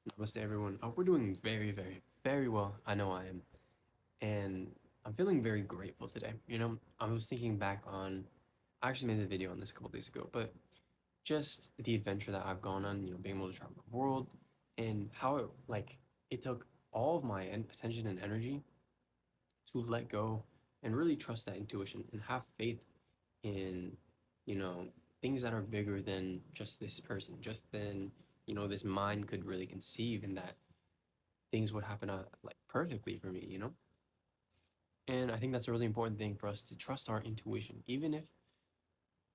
Namaste, everyone. We're doing very, very, very well. I know I am. And I'm feeling very grateful today. I was thinking back on, I actually made a video on this a couple days ago, but just the adventure that I've gone on, being able to travel the world and how it took all of my attention and energy to let go and really trust that intuition and have faith in, you know, things that are bigger than just this person, just than, this mind could really conceive, and that things would happen like perfectly for me. And I think that's a really important thing for us to trust our intuition, even if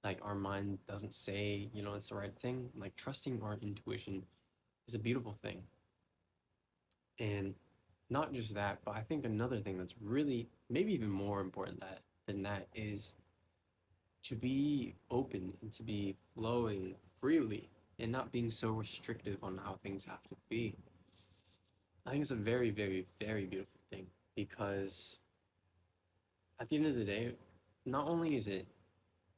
like our mind doesn't say, it's the right thing. Like trusting our intuition is a beautiful thing. And not just that, but I think another thing that's really maybe even more important than that is to be open and to be flowing freely and not being so restrictive on how things have to be. I think it's a very, very, very beautiful thing because at the end of the day, not only is it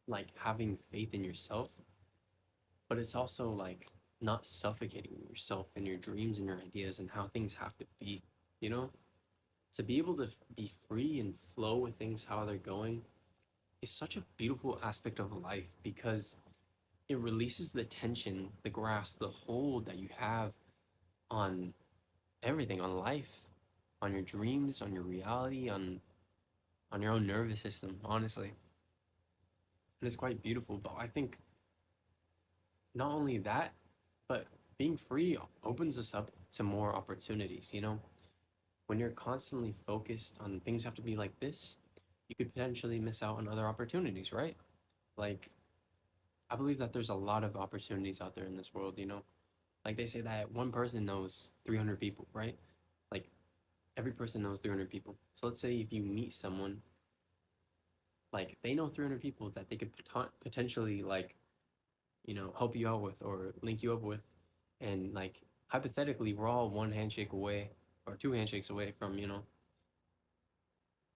like having faith in yourself, but it's also like not suffocating yourself and your dreams and your ideas and how things have to be, you know? To be able to be free and flow with things how they're going is such a beautiful aspect of life because it releases the tension, the grasp, the hold that you have on everything, on life, on your dreams, on your reality, on your own nervous system, honestly. And it's quite beautiful. But I think not only that, but being free opens us up to more opportunities, When you're constantly focused on things have to be like this, you could potentially miss out on other opportunities, right? Like, I believe that there's a lot of opportunities out there in this world. Like they say that one person knows 300 people, right? Like every person knows 300 people. So let's say if you meet someone, like they know 300 people that they could potentially like help you out with or link you up with. And like hypothetically, we're all one handshake away or two handshakes away from,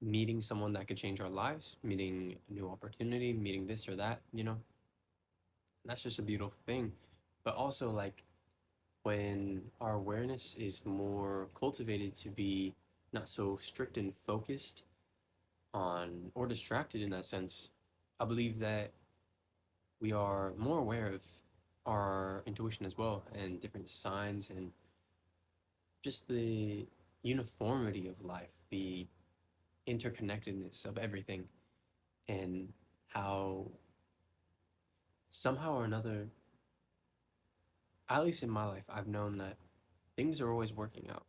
meeting someone that could change our lives, meeting a new opportunity, meeting this or that. And that's just a beautiful thing. But also, like, when our awareness is more cultivated to be not so strict and focused on or distracted in that sense, I believe that we are more aware of our intuition as well and different signs and just the uniformity of life, the interconnectedness of everything, and how somehow or another, at least in my life, I've known that things are always working out.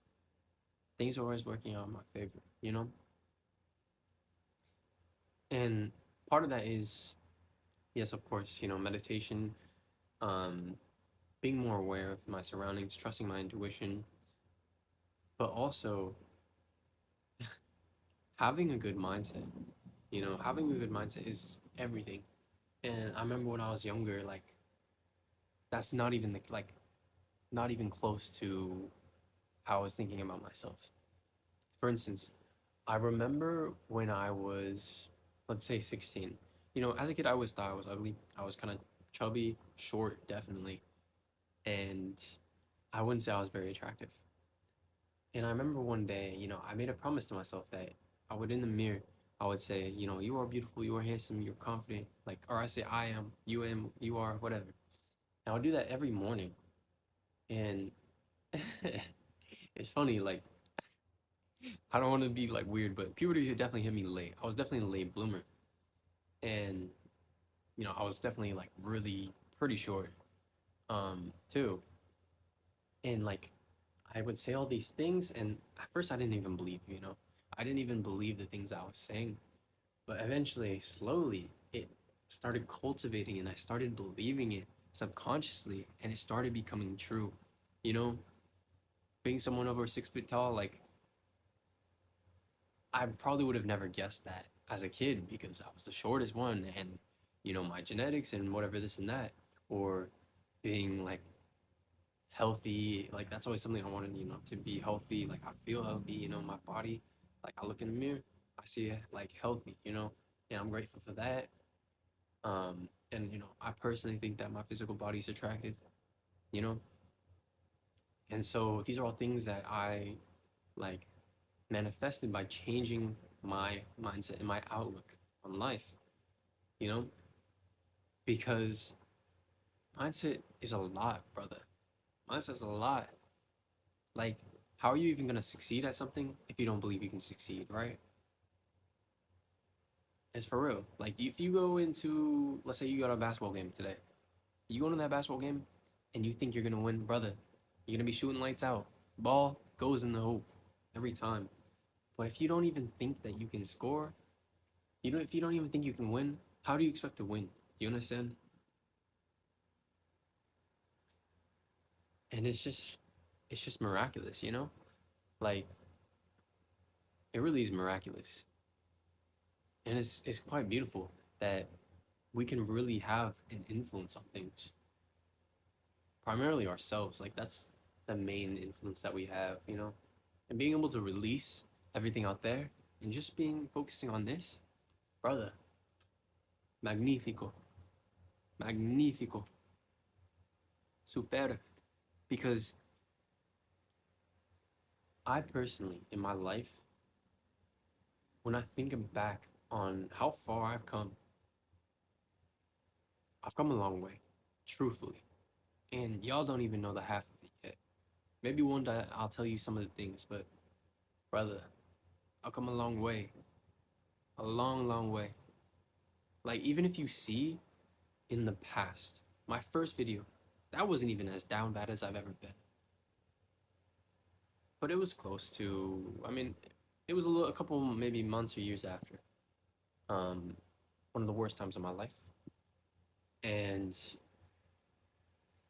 Things are always working out in my favor. And part of that is, yes, of course, meditation, um, being more aware of my surroundings, trusting my intuition, but also having a good mindset. Having a good mindset is everything. And I remember when I was younger, like that's not even not even close to how I was thinking about myself. For instance, I remember when I was, let's say, 16. As a kid, I always thought I was ugly. I was kind of chubby, short, definitely, and I wouldn't say I was very attractive. And I remember one day, I made a promise to myself that I would, in the mirror, I would say, you are beautiful, you are handsome, you're confident, like, or I say, I am, you are, whatever. And I would do that every morning. And it's funny, like, I don't want to be like weird, but puberty definitely hit me late. I was definitely a late bloomer. And, I was definitely like really pretty short, too. And like, I would say all these things, and at first I didn't even believe. I didn't even believe the things I was saying. But eventually, slowly, it started cultivating and I started believing it subconsciously and it started becoming true. You know, being someone over 6 feet tall, like, I probably would have never guessed that as a kid because I was the shortest one and, my genetics and whatever this and that. Or being like healthy, like, that's always something I wanted, to be healthy. Like, I feel healthy, my body. Like, I look in the mirror, I see it like healthy, and I'm grateful for that. And I personally think that my physical body is attractive, you know, And so these are all things that I like manifested by changing my mindset and my outlook on life, you know? Because mindset is a lot, brother. Mindset is a lot. Like, how are you even gonna succeed at something if you don't believe you can succeed, right? It's for real. Like, if you go into, let's say you go to a basketball game today, you go into that basketball game and you think you're gonna win, brother, you're gonna be shooting lights out. Ball goes in the hoop every time. But if you don't even think that you can score, if you don't even think you can win, how do you expect to win? You understand? And it's just miraculous, you know? Like it really is miraculous. And it's quite beautiful that we can really have an influence on things. Primarily ourselves. Like that's the main influence that we have, you know? And being able to release everything out there and just being focusing on this, brother, magnifico, magnifico, super. Because I personally, in my life, when I think back on how far I've come a long way, truthfully. And y'all don't even know the half of it yet. Maybe one day I'll tell you some of the things, but brother, I've come a long way. A long, long way. Like, even if you see in the past, my first video, that wasn't even as down bad as I've ever been. But it was close to, I mean, it was a couple, maybe months or years after. Um, one of the worst times of my life. And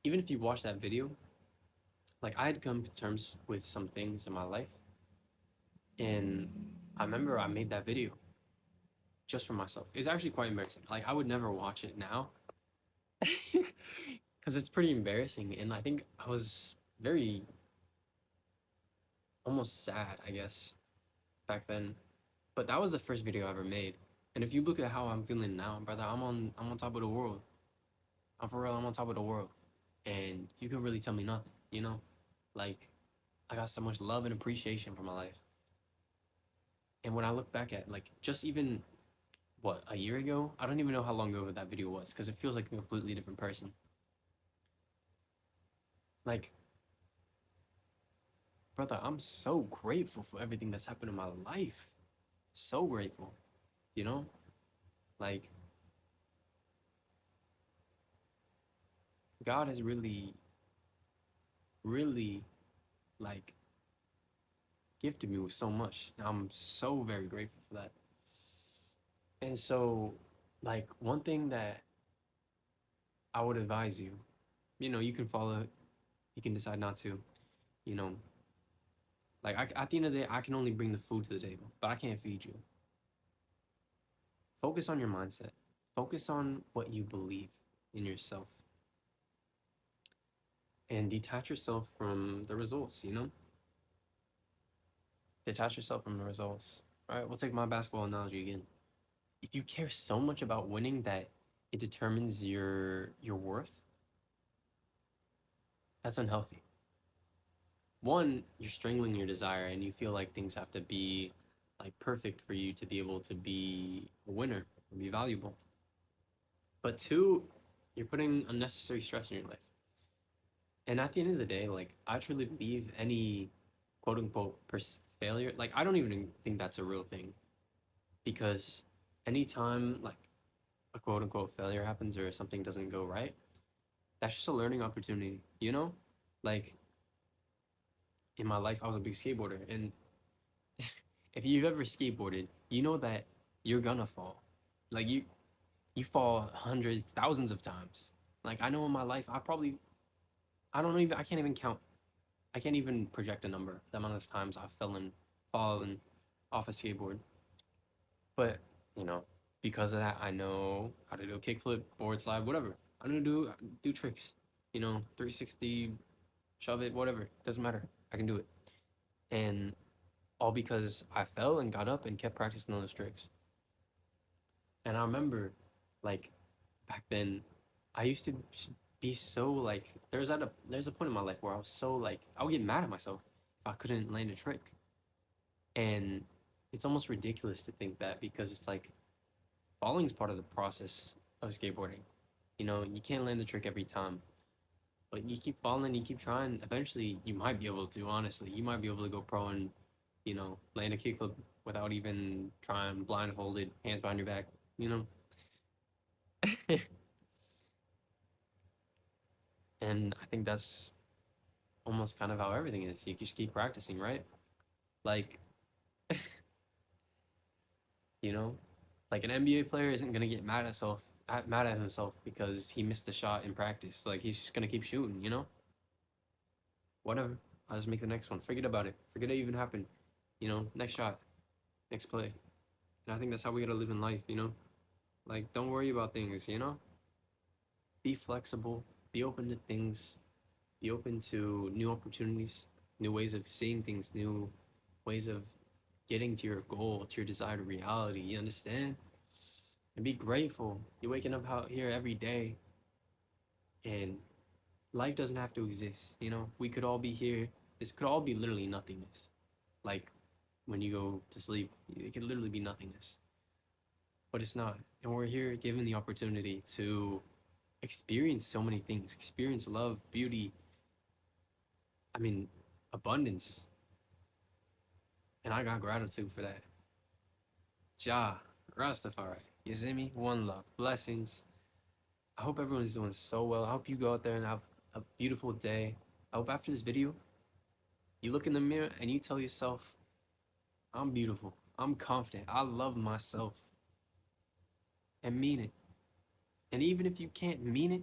even if you watch that video, like I had come to terms with some things in my life, and I remember I made that video just for myself. It's actually quite embarrassing. Like I would never watch it now because it's pretty embarrassing, and I think I was very almost sad, I guess, back then. But that was the first video I ever made, and if you look at how I'm feeling now, brother, I'm on top of the world. I'm for real. I'm on top of the world, and you can really tell me nothing. You know, like I got so much love and appreciation for my life. And when I look back at like just even what a year ago, I don't even know how long ago that video was because it feels like a completely different person. Like, brother, I'm so grateful for everything that's happened in my life. So grateful, you know? Like, God has really, really, like, gifted me with so much. And I'm so very grateful for that. And so, like, one thing that I would advise you, you can follow it, you can decide not to, you know, like, at the end of the day, I can only bring the food to the table, but I can't feed you. Focus on your mindset. Focus on what you believe in yourself and detach yourself from the results, Detach yourself from the results. All right, we'll take my basketball analogy again. If you care so much about winning that it determines your worth, that's unhealthy. One, you're strangling your desire and you feel like things have to be like perfect for you to be able to be a winner or be valuable. But two, you're putting unnecessary stress in your life. And at the end of the day, like I truly believe any quote unquote failure, like I don't even think that's a real thing because anytime like a quote unquote failure happens or something doesn't go right, that's just a learning opportunity, you know? Like in my life, I was a big skateboarder, and if you've ever skateboarded, you know that you're gonna fall. Like you fall hundreds, thousands of times. Like I know in my life, I can't even count. I can't even project a number, the amount of times I've fallen off a skateboard. But, you know, because of that, I know how to do a kickflip, board slide, whatever. I know to do tricks. 360, shove it, whatever. Doesn't matter. I can do it. And all because I fell and got up and kept practicing those tricks. And I remember, like, back then, I used to. be so like there's a point in my life where I was so like I would get mad at myself if I couldn't land a trick. And it's almost ridiculous to think that because it's like falling is part of the process of skateboarding. You know, you can't land the trick every time, but you keep falling, you keep trying. Eventually, you might be able to. Honestly, you might be able to go pro and land a kickflip without even trying, blindfolded, hands behind your back. You know, and I think that's almost kind of how everything is. You just keep practicing, right? Like, you know, like an NBA player isn't gonna get mad at himself because he missed a shot in practice. Like he's just gonna keep shooting, you know? Whatever. I'll just make the next one. Forget about it. Forget it even happened. You know, next shot, next play. And I think that's how we gotta live in life, you know? Like, don't worry about things, you know? Be flexible, be open to things, be open to new opportunities, new ways of seeing things, new ways of getting to your goal, to your desired reality. You understand? And be grateful. You're waking up out here every day, and life doesn't have to exist. You know, we could all be here. This could all be literally nothingness. Like when you go to sleep, it could literally be nothingness, but it's not. And we're here given the opportunity to experience so many things, experience love, beauty, I mean, abundance. And I got gratitude for that. Jah, Rastafari. You see me? One love. Blessings. I hope everyone's doing so well. I hope you go out there and have a beautiful day. I hope after this video, you look in the mirror and you tell yourself, I'm beautiful. I'm confident. I love myself. And mean it. And even if you can't mean it,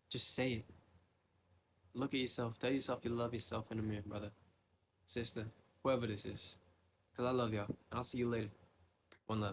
just say it. Look at yourself. Tell yourself you love yourself in the mirror, brother, sister, whoever this is. Because I love y'all. And I'll see you later. One love.